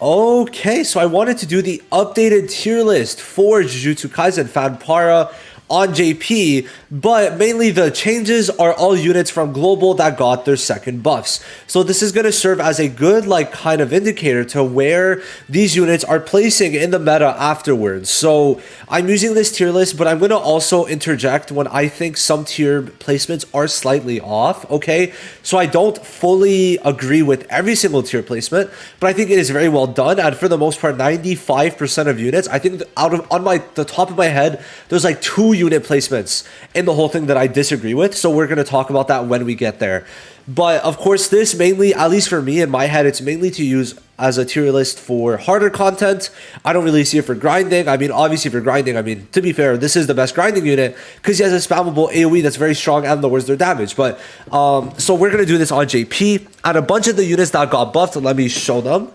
Okay, so I wanted to do the updated tier list for Jujutsu Kaisen Fanpara on JP, but mainly the changes are all units from Global that got their second buffs. So this is going to serve as a good kind of indicator to where these units are placing in the meta afterwards. So I'm using this tier list, but I'm going to also interject when I think some tier placements are slightly off, okay? So I don't fully agree with every single tier placement, but I think it is very well done, and for the most part, 95% of units, I think the top of my head, there's like 2 unit placements in the whole thing that I disagree with. So we're going to talk about that when we get there. But of course, this mainly, at least for me in my head, it's mainly to use as a tier list for harder content. I don't really see it for grinding. I mean, obviously for grinding, to be fair, this is the best grinding unit because he has a spammable AoE that's very strong and lowers their damage. But so we're going to do this on JP, and a bunch of the units that got buffed, let me show them.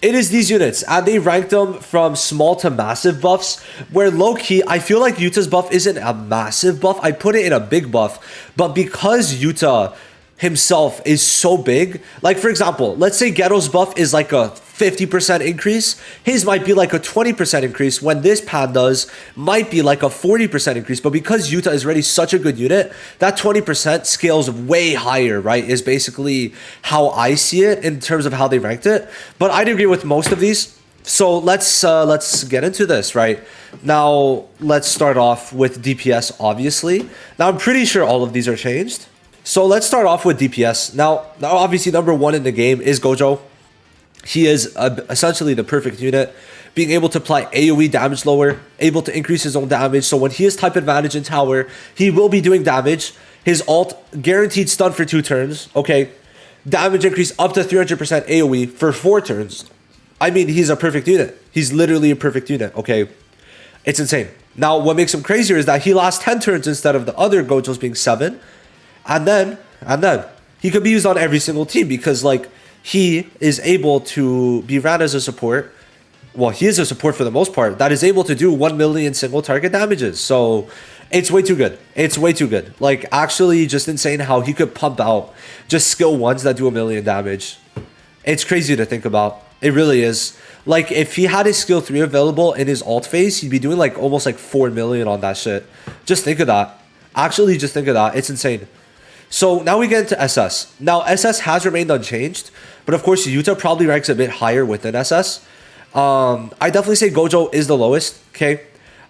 It is these units, and they ranked them from small to massive buffs, where low-key, I feel like Yuta's buff isn't a massive buff. I put it in a big buff, but because Yuta himself is so big, like for example, let's say Geto's buff is like a 50% increase, his might be like a 20% increase, when this Panda's might be like a 40% increase. But because Yuta is already such a good unit, that 20% scales way higher, right? Is basically how I see it in terms of how they ranked it. But I'd agree with most of these. So let's get into this, right? Now, let's start off with DPS, obviously. Now, I'm pretty sure all of these are changed. So let's start off with DPS. Now obviously, number 1 in the game is Gojo. He is essentially the perfect unit, being able to apply AoE damage lower, able to increase his own damage. So when he has type advantage in tower, he will be doing damage. His ult, guaranteed stun for 2 turns. Okay, damage increase up to 300% AoE for 4 turns. I mean, he's a perfect unit. He's literally a perfect unit, okay? It's insane. Now, what makes him crazier is that he lasts 10 turns instead of the other Gojos being 7. And then he could be used on every single team because he is able to be ran as a support. Well, he is a support for the most part that is able to do 1 million single target damages. So it's way too good. It's way too good. Actually just insane how he could pump out just skill 1s that do 1 million damage. It's crazy to think about. It really is. If he had his skill 3 available in his ult phase, he'd be doing almost 4 million on that shit. Just think of that. Actually, just think of that. It's insane. So now we get into SS. Now SS has remained unchanged, but of course Yuta probably ranks a bit higher within SS. I definitely say Gojo is the lowest, okay?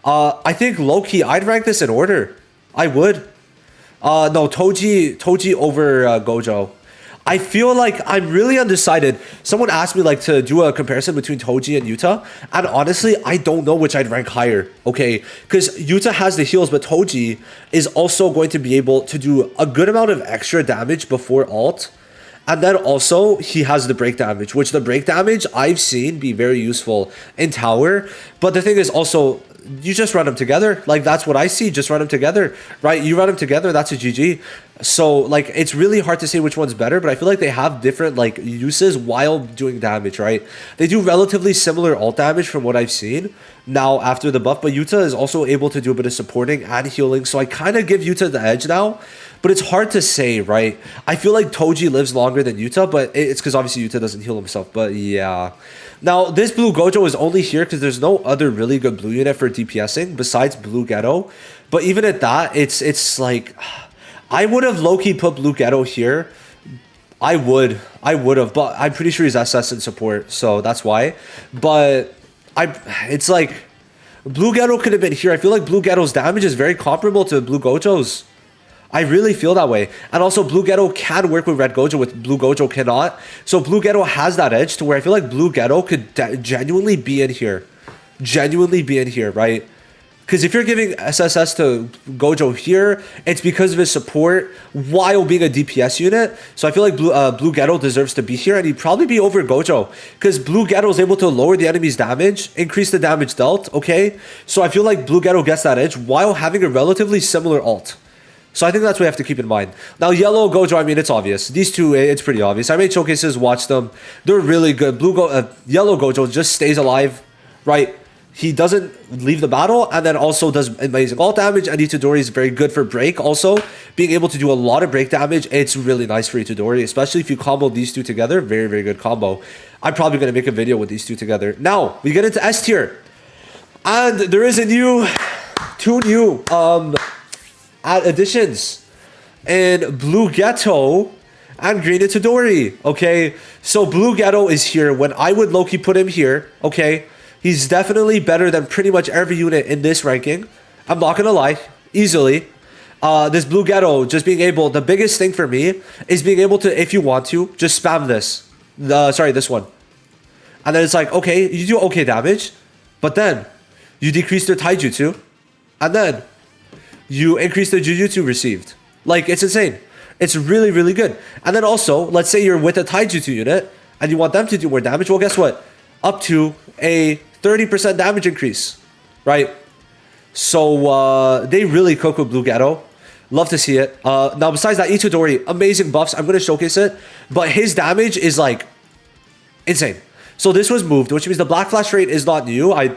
I think low-key, I'd rank this in order. I would. No, Toji over Gojo. I feel like I'm really undecided. Someone asked me to do a comparison between Toji and Yuta, and honestly, I don't know which I'd rank higher, okay? Because Yuta has the heals, but Toji is also going to be able to do a good amount of extra damage before ult. And then also, he has the break damage, which the break damage I've seen be very useful in tower. But the thing is also, you just run them together. That's what I see. Just run them together, right? You run them together, that's a GG. So, it's really hard to say which one's better, but I feel like they have different, uses while doing damage, right? They do relatively similar ult damage from what I've seen now after the buff, but Yuta is also able to do a bit of supporting and healing, so I kind of give Yuta the edge now, but it's hard to say, right? I feel like Toji lives longer than Yuta, but it's because obviously Yuta doesn't heal himself, but yeah. Now, this blue Gojo is only here because there's no other really good blue unit for DPSing besides blue Geto, but even at that, it's I would have low-key put blue Geto here. I would have, but I'm pretty sure he's SS in support, so that's why. But it's blue Geto could have been here. I feel like blue Geto's damage is very comparable to blue Gojo's. I really feel that way. And also, blue Geto can work with red Gojo, with blue Gojo cannot. So blue Geto has that edge to where I feel like blue Geto could genuinely be in here. Genuinely be in here, right? Because if you're giving SSS to Gojo here, it's because of his support while being a DPS unit. So I feel like blue Geto deserves to be here, and he'd probably be over Gojo. Because blue Geto is able to lower the enemy's damage, increase the damage dealt, okay? So I feel like blue Geto gets that edge while having a relatively similar ult. So I think that's what we have to keep in mind. Now, yellow Gojo, it's obvious. These two, it's pretty obvious. I made showcases, watch them. They're really good. Yellow Gojo just stays alive, right? he doesn't leave the battle, and then also does amazing ult damage, and Itadori is very good for break also. Being able to do a lot of break damage, it's really nice for Itadori, especially if you combo these two together. Very, very good combo. I'm probably going to make a video with these two together. Now, we get into S tier. And there is two new additions in Blue Ghetto and Green Itadori, okay? So Blue Ghetto is here. When I would low-key put him here, okay? He's definitely better than pretty much every unit in this ranking. I'm not gonna lie, easily. This Blue Ghetto, just being able, the biggest thing for me is being able to, if you want to, just spam this. This one. And then it's like, okay, you do okay damage, but then you decrease their taijutsu, and then you increase the jujutsu received. Like, it's insane. It's really, really good. And then also, let's say you're with a taijutsu unit, and you want them to do more damage. Well, guess what? Up to a 30% damage increase, right? So they really cook with Blue Ghetto. Love to see it. Now, besides that, Itadori, amazing buffs. I'm going to showcase it. But his damage is, like, insane. So this was moved, which means the Black Flash rate is not new. I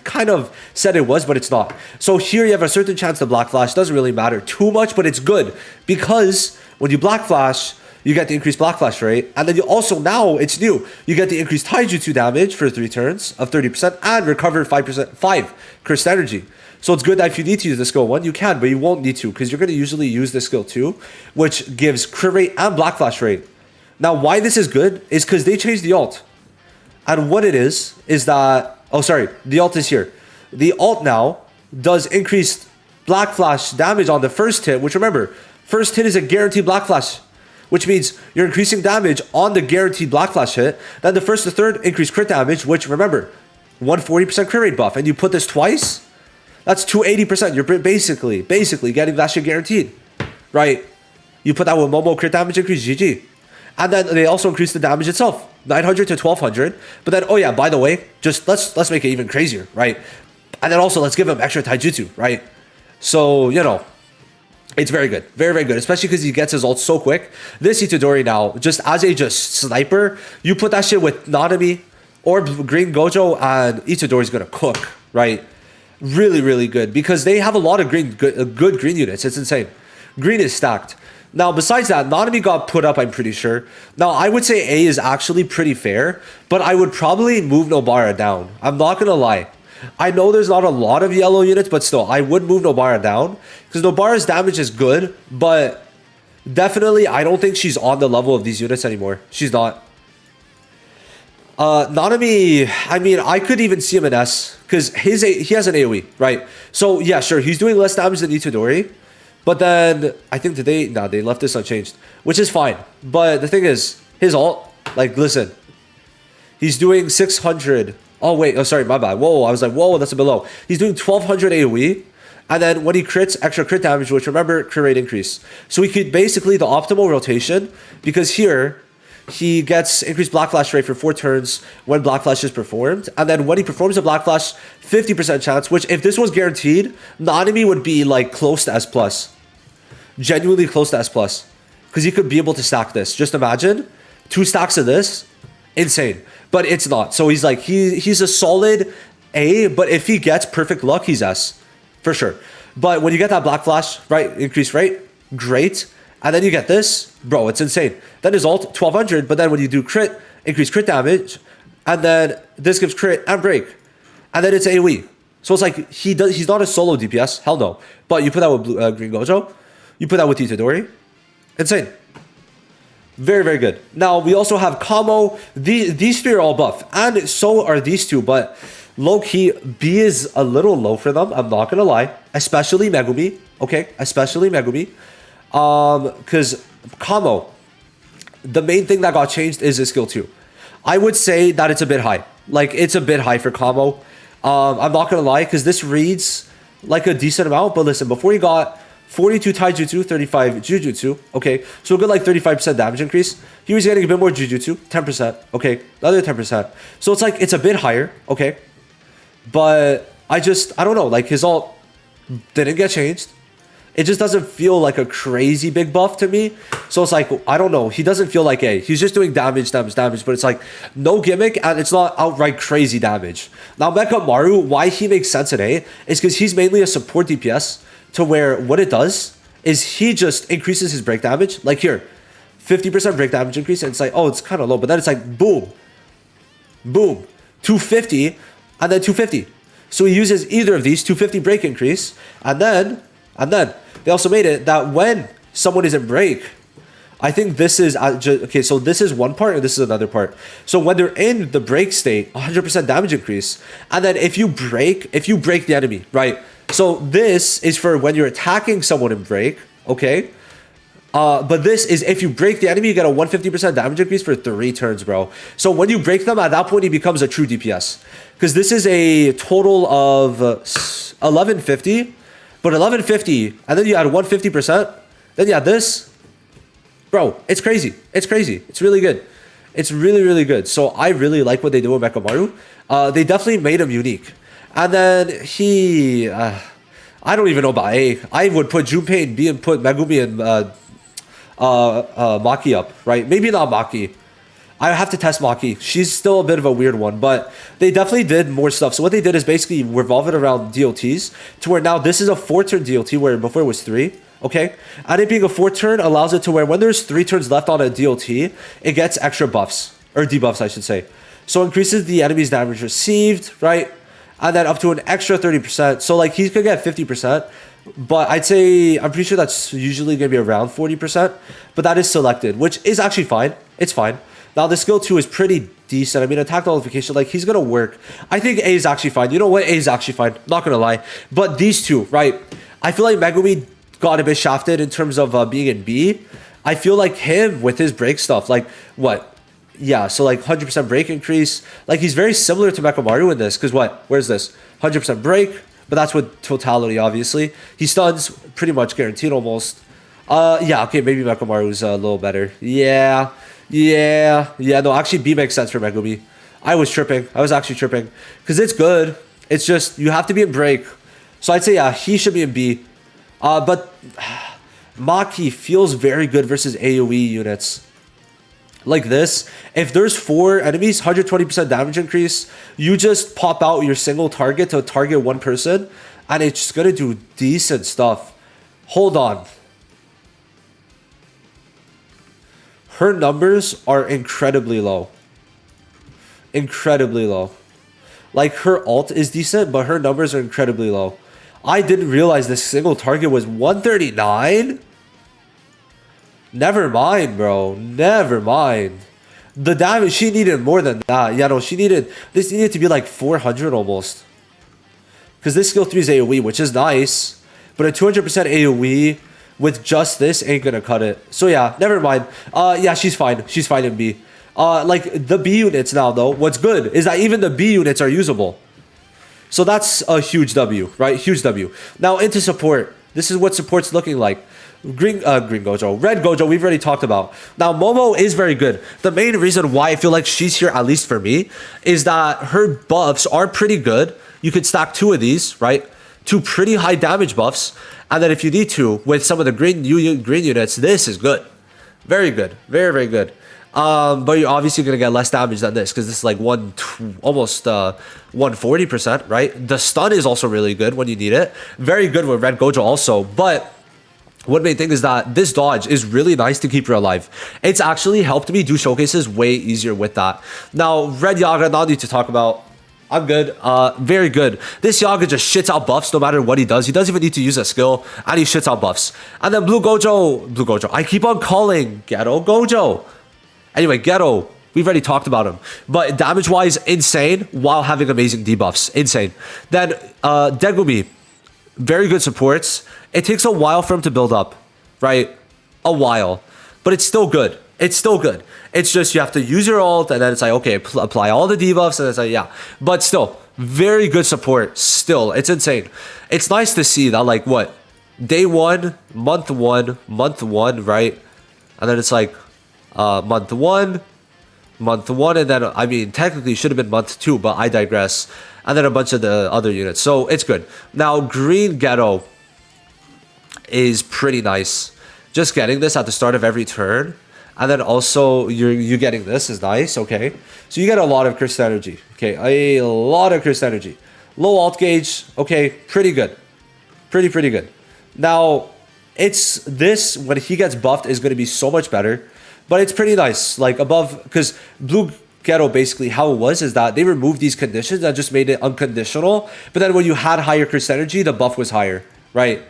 kind of said it was, but it's not. So here you have a certain chance to Black Flash. Doesn't really matter too much, but it's good. Because when you Black Flash, you get the increased Black Flash rate. And then you also, now it's new, you get the increased Taijutsu damage for 3 turns of 30% and recover 5 cursed energy. So it's good that if you need to use the skill 1, you can, but you won't need to because you're going to usually use the skill 2, which gives crit rate and Black Flash rate. Now, why this is good is because they changed the ult. And what it is that, oh, sorry, the ult is here. The ult now does increased Black Flash damage on the first hit, which remember, first hit is a guaranteed Black Flash, which means you're increasing damage on the guaranteed Black Flash hit. Then the first to third increase crit damage, which remember, 140% crit rate buff. And you put this twice, that's 280%. You're basically getting that shit guaranteed, right? You put that with Momo crit damage increase, GG. And then they also increase the damage itself, 900 to 1200. But then, oh yeah, by the way, just let's make it even crazier, right? And then also let's give him extra taijutsu, right? So, you know, it's very good, very, very good, especially because he gets his ult so quick. This Itadori now, just as a sniper, you put that shit with Nanami or Green Gojo, and Itadori's gonna cook, right? Really, really good because they have a lot of good green units. It's insane. Green is stacked. Now, besides that, Nanami got put up, I'm pretty sure. Now, I would say A is actually pretty fair, but I would probably move Nobara down. I'm not going to lie. I know there's not a lot of yellow units, but still, I would move Nobara down because Nobara's damage is good, but definitely, I don't think she's on the level of these units anymore. She's not. Nanami, I mean, I could even see him in S because he has an AoE, right? So, yeah, sure, he's doing less damage than Itadori. But then, I think they left this unchanged, which is fine. But the thing is, his ult, like, listen. He's doing 600. Oh, wait. Oh, sorry, my bad. Whoa, I was like, whoa, that's a bit low. He's doing 1200 AoE. And then when he crits, extra crit damage, which remember, crit rate increase. So he could basically the optimal rotation, because here, he gets increased Black Flash rate for 4 turns when Black Flash is performed. And then when he performs a Black Flash, 50% chance, which if this was guaranteed, Nanami would be like close to S+. Genuinely close to S+. Because he could be able to stack this. Just imagine 2 stacks of this. Insane. But it's not. So he's like, he's a solid A, but if he gets perfect luck, he's S. For sure. But when you get that Black Flash, right, increased rate, great. And then you get this, bro, it's insane. Then his ult, 1200, but then when you do crit, increase crit damage, and then this gives crit and break. And then it's AoE. So it's like, he's not a solo DPS, hell no. But you put that with Green Gojo, you put that with Itadori, insane. Very, very good. Now, we also have Kamo. These 3 are all buff, and so are these 2, but low-key, B is a little low for them, I'm not gonna lie. Especially Megumi, okay? Especially Megumi. Because Kamo, the main thing that got changed is his skill 2. I would say that it's a bit high. Like, it's a bit high for Kamo. I'm not gonna lie, because this reads like a decent amount, but listen, before he got 42 Taijutsu, 35 Jujutsu, okay, so a good like 35% damage increase. He was getting a bit more Jujutsu, 10%, okay, the other 10%. So it's like, it's a bit higher, okay, but I don't know, like his ult didn't get changed. It just doesn't feel like a crazy big buff to me. So it's like, I don't know. He doesn't feel like A. He's just doing damage, but it's like no gimmick and it's not outright crazy damage. Now, Mechamaru, why he makes sense in A is because he's mainly a support DPS to where what it does is he just increases his break damage. Like here, 50% break damage increase. And it's like, oh, it's kind of low. But then it's like, boom, boom, 250 and then 250. So he uses either of these 250 break increase and then they also made it that when someone is in break, I think this is, okay, so this is one part and this is another part. So when they're in the break state, 100% damage increase. And then if you break the enemy, right? So this is for when you're attacking someone in break, okay? But this is if you break the enemy, you get a 150% damage increase for 3 turns, bro. So when you break them, at that point, he becomes a true DPS. Because this is a total of 1150. But 1150, and then you add 150%, then you add this. Bro, it's crazy. It's crazy. It's really good. It's really, really good. So I really like what they do with Mechamaru. They definitely made him unique. And then he... I don't even know about A. I would put Junpei in B and put Megumi and Maki up, right? Maybe not Maki. I have to test Maki. She's still a bit of a weird one, but they definitely did more stuff. So what they did is basically revolve it around DLTs to where now this is a 4-turn DLT where before it was 3, okay? And it being a 4-turn allows it to where when there's 3 turns left on a DLT, it gets extra buffs, or debuffs I should say. So increases the enemy's damage received, right? And then up to an extra 30%. So like he could get 50%, but I'd say, I'm pretty sure that's usually gonna be around 40%, but that is selected, which is actually fine. It's fine. Now, the skill 2 is pretty decent. I mean, attack nullification, like, he's going to work. I think A is actually fine. You know what? A is actually fine. Not going to lie. But these two, right? I feel like Megumi got a bit shafted in terms of being in B. I feel like him with his break stuff, like, what? Yeah, so, like, 100% break increase. Like, he's very similar to Mechamaru in this. Because what? Where's this? 100% break. But that's with totality, obviously. He stuns pretty much guaranteed almost. Yeah, okay, maybe Mechamaru's a little better. Yeah, no, actually B makes sense for Megumi. I was tripping. I was actually tripping. Because it's good. It's just, you have to be in break. So I'd say, yeah, he should be in B. But Maki feels very good versus AoE units. Like this, if there's 4 enemies, 120% damage increase, you just pop out your single target to target one person, and it's just gonna do decent stuff. Hold on. Her numbers are incredibly low. Incredibly low. Like, her ult is decent, but her numbers are incredibly low. I didn't realize this single target was 139? Never mind, bro. Never mind. The damage, she needed more than that. Yeah, no, this needed to be like 400 almost. Because this skill 3 is AoE, which is nice. But a 200% AoE with just this ain't gonna cut it. So yeah, never mind. Yeah, she's fine. She's fine in B. Like, the B units now, though, what's good is that even the B units are usable. So that's a huge W, right? Huge W. Now, into support. This is what support's looking like. Green Gojo. Red Gojo, we've already talked about. Now, Momo is very good. The main reason why I feel like she's here, at least for me, is that her buffs are pretty good. You could stack 2 of these, right? 2 pretty high damage buffs. And then if you need to, with some of the green units, this is good. Very good. Very, very good. But you're obviously going to get less damage than this because this is like almost 140%, right? The stun is also really good when you need it. Very good with Red Gojo also. But one main thing is that this dodge is really nice to keep her alive. It's actually helped me do showcases way easier with that. Now, Red Yaga, not need to talk about. I'm good. Very good. This Yaga just shits out buffs no matter what he does. He doesn't even need to use a skill, and he shits out buffs. And then Blue Gojo. I keep on calling Ghetto Gojo. Anyway, Ghetto, we've already talked about him. But damage-wise, insane, while having amazing debuffs. Insane. Then, Degumi, very good supports. It takes a while for him to build up, right? A while. But it's still good. It's still good. It's just you have to use your ult, and then it's like, okay, apply all the debuffs, and it's like, yeah. But still, very good support. Still, it's insane. It's nice to see that, like, what? Day 1, month 1, right? And then it's like, month 1, and then, I mean, technically it should have been month 2, but I digress. And then a bunch of the other units. So it's good. Now, Green Ghetto. is pretty nice. Just getting this at the start of every turn, and then also you getting this is nice. Okay, so you get a lot of cursed energy. Okay, a lot of cursed energy. Low alt gauge. Okay, pretty good, pretty good. Now it's this when he gets buffed is going to be so much better, but it's pretty nice. Like above, because blue ghetto basically how it was is that they removed these conditions that just made it unconditional, but then when you had higher cursed energy, the buff was higher, right?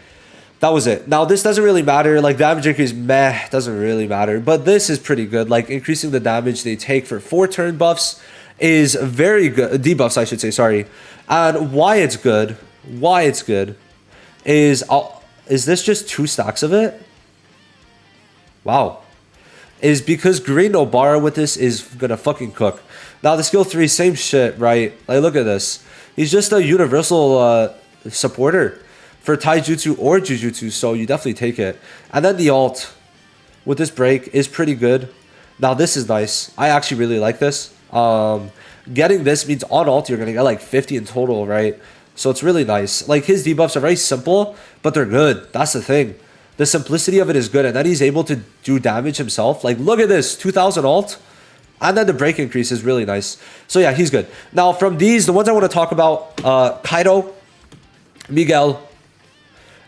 That was it. Now this doesn't really matter, like damage increase meh, doesn't really matter, but this is pretty good. Like increasing the damage they take for 4 turn buffs is very good, debuffs I should say, sorry. And why it's good is this just 2 stacks of it? Wow. Is because Green Nobara with this is gonna fucking cook. Now the skill 3, same shit, right? Like look at this. He's just a universal supporter for Taijutsu or Jujutsu, so you definitely take it. And then the alt with this break is pretty good. Now this is nice. I actually really like this. Getting this means on alt you're gonna get like 50 in total, right? So it's really nice. Like his debuffs are very simple, but they're good. That's the thing. The simplicity of it is good, and then he's able to do damage himself. Like look at this, 2000 alt, and then the break increase is really nice. So yeah, he's good. Now from these, the ones I want to talk about, Kaido, Miguel,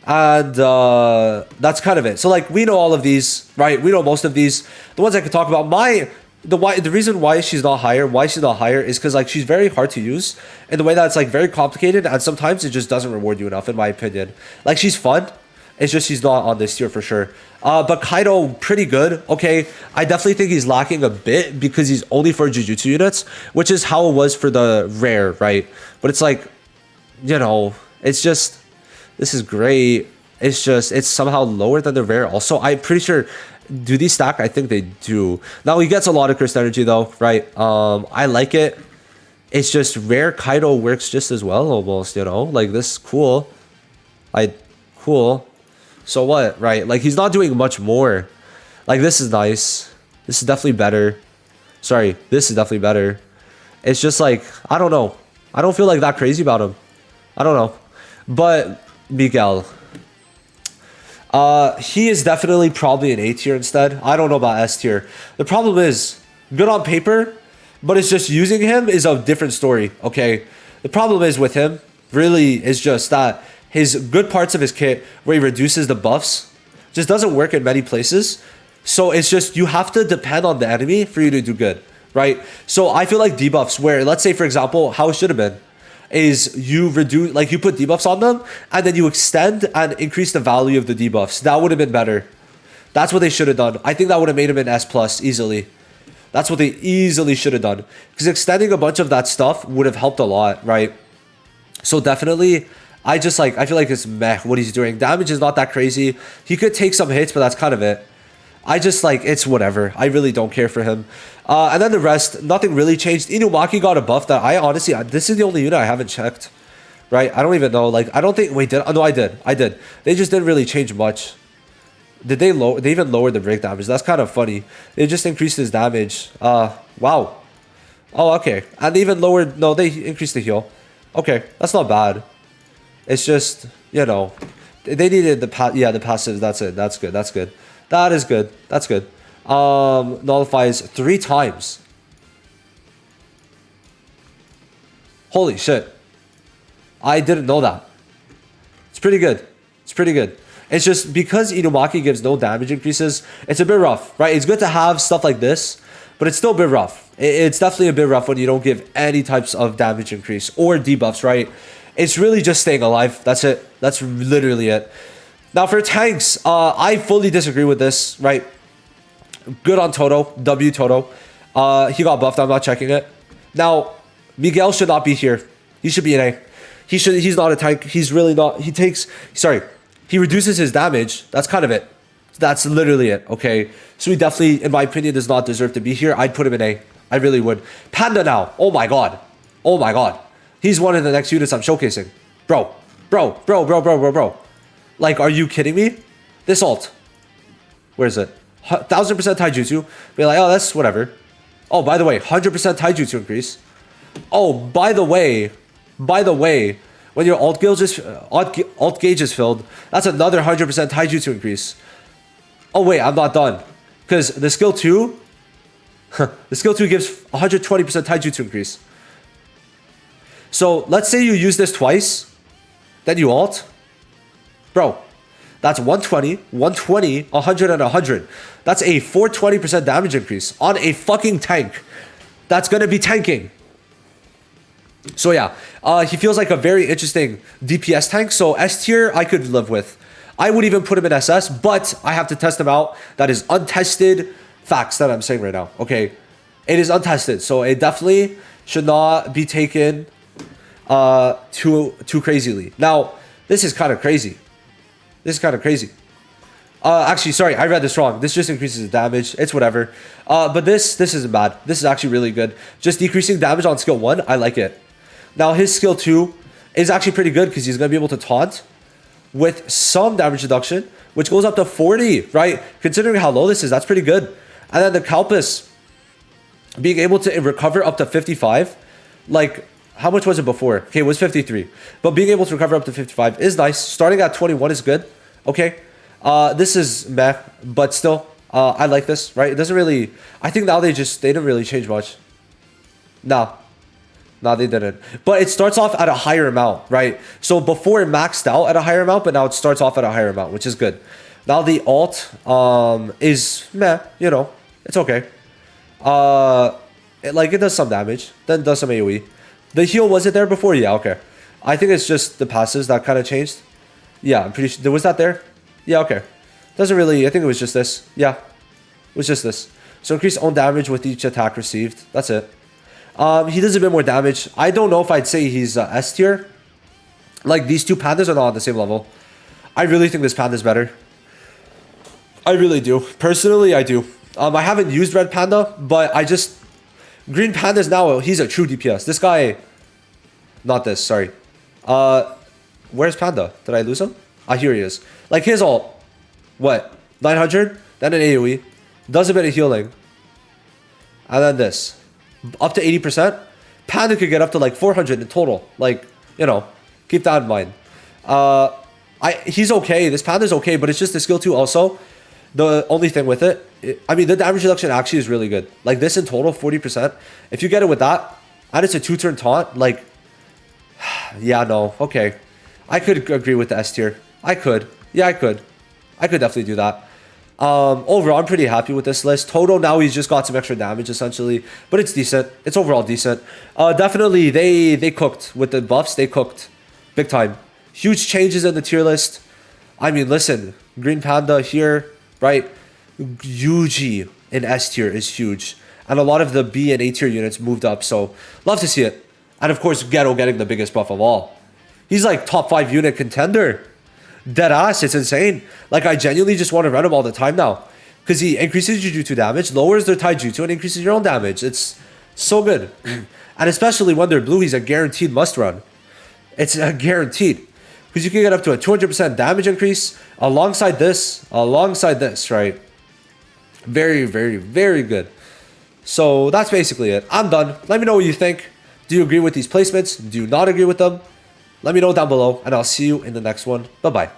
and that's kind of it. So like we know all of these, right? We know most of these. The ones I could talk about, the reason why she's not higher is because like she's very hard to use in the way that it's like very complicated, and sometimes it just doesn't reward you enough in my opinion. Like she's fun, it's just she's not on this tier for sure. But Kaido, pretty good. Okay, I definitely think he's lacking a bit because he's only for Jujutsu units, which is how it was for the rare, right? But it's like, you know, it's just, this is great. It's just, it's somehow lower than the rare also. I'm pretty sure, do these stack? I think they do. Now he gets a lot of cursed energy though, right? I like it. It's just rare Kaido works just as well almost, you know? Like this is cool. Cool. So what, right? Like he's not doing much more. Like this is nice. This is definitely better. Sorry, this is definitely better. It's just like, I don't know. I don't feel like that crazy about him. I don't know. But Miguel, he is definitely probably an A tier instead. I don't know about S tier. The problem is, good on paper, but it's just using him is a different story, okay? The problem is with him, really, is just that his good parts of his kit, where he reduces the buffs, just doesn't work in many places. So it's just, you have to depend on the enemy for you to do good, right? So I feel like debuffs where, let's say for example, how it should have been, is you reduce, like you put debuffs on them and then you extend and increase the value of the debuffs. That would have been better. That's what they should have done. I think that would have made him an S plus easily. That's what they easily should have done, because extending a bunch of that stuff would have helped a lot, right? So definitely, I feel like it's meh what he's doing. Damage is not that crazy. He could take some hits, but that's kind of it. I just like, it's whatever. I really don't care for him. And then the rest, nothing really changed. Inumaki got a buff that I honestly, this is the only unit I haven't checked, right? I don't even know. Like, I don't think, wait, no, I did. They just didn't really change much. Did they even lower the break damage? That's kind of funny. They just increased his damage. Wow. Oh, okay. And they even lowered, no, they increased the heal. Okay, that's not bad. It's just, you know, they needed the passives. That's it. That's good. That is good. That's good. Nullifies 3 times. Holy shit. I didn't know that. It's pretty good. It's just because Inumaki gives no damage increases, it's a bit rough, right? It's good to have stuff like this, but it's still a bit rough. It's definitely a bit rough when you don't give any types of damage increase or debuffs, right? It's really just staying alive. That's it. That's literally it. Now for tanks, I fully disagree with this, right? Good on Toto, W Toto. He got buffed, I'm not checking it. Now, Miguel should not be here. He should be an A. He's not a tank. He's really not. He reduces his damage. That's kind of it. That's literally it, okay? So he definitely, in my opinion, does not deserve to be here. I'd put him in A. I really would. Panda now. Oh my god. He's one of the next units I'm showcasing. Bro. Like, are you kidding me? This ult. Where is it? 1000% Taijutsu. Be like, oh, that's whatever. Oh, by the way, 100% Taijutsu increase. Oh, by the way, When your alt gauge is filled, that's another 100% taijutsu increase. Oh wait, I'm not done. Because the skill 2, the skill 2 gives 120% taijutsu increase. So let's say you use this twice, then you alt. Bro, that's 120, 120, 100, and 100. That's a 420% damage increase on a fucking tank that's going to be tanking. So yeah, he feels like a very interesting DPS tank. So S tier, I could live with. I would even put him in SS, but I have to test him out. That is untested facts that I'm saying right now. Okay, it is untested, so it definitely should not be taken too crazily. Now, this is kind of crazy. This is kind of crazy. Actually, sorry, I read this wrong. This just increases the damage. It's whatever. But this isn't bad. This is actually really good. Just decreasing damage on skill 1, I like it. Now, his skill 2 is actually pretty good because he's going to be able to taunt with some damage reduction, which goes up to 40, right? Considering how low this is, that's pretty good. And then the Kalpus being able to recover up to 55, like, how much was it before? Okay, it was 53. But being able to recover up to 55 is nice. Starting at 21 is good. Okay. This is meh, but still, I like this, right? It doesn't really... I think now they didn't really change much. No, they didn't. But it starts off at a higher amount, right? So before it maxed out at a higher amount, but now it starts off at a higher amount, which is good. Now the alt is meh, you know, it's okay. It does some damage, then does some AoE. The heal, was it there before? Yeah, okay. I think it's just the passives that kind of changed. Yeah, I'm pretty sure. Was that there? Yeah, okay. Doesn't really... I think it was just this. Yeah, it was just this. So increase own damage with each attack received. That's it. He does a bit more damage. I don't know if I'd say he's S tier. Like, these two pandas are not on the same level. I really think this panda is better. I really do. Personally, I do. I haven't used Red Panda, but I just... Green Panda's now, he's a true DPS. This guy... Not this, sorry. Where's Panda? Did I lose him? Ah, here he is. Like, his ult. What? 900? Then an AoE. Does a bit of healing. And then this. Up to 80%. Panda could get up to like 400 in total. Like, you know, keep that in mind. He's okay. This Panda's okay, but it's just the skill 2 also. The only thing with it, I mean, the damage reduction actually is really good. Like, this in total, 40%. If you get it with that, and it's a 2-turn taunt, like, yeah, no, okay. I could agree with the S tier. I could. Yeah, I could. I could definitely do that. Overall, I'm pretty happy with this list. Toto, now he's just got some extra damage, essentially. But it's decent. It's overall decent. Definitely, they cooked. With the buffs, they cooked. Big time. Huge changes in the tier list. I mean, listen. Green Panda here, right? Yuji in S tier is huge. And a lot of the B and A tier units moved up. So, love to see it. And of course, Ghetto getting the biggest buff of all. He's like top 5 unit contender. Deadass, it's insane. Like, I genuinely just want to run him all the time now. Because he increases Jujutsu damage, lowers their Taijutsu, and increases your own damage. It's so good. And especially when they're blue, he's a guaranteed must run. It's a guaranteed. Because you can get up to a 200% damage increase alongside this, right? Very, very, very good. So that's basically it. I'm done. Let me know what you think. Do you agree with these placements? Do you not agree with them? Let me know down below, and I'll see you in the next one. Bye-bye.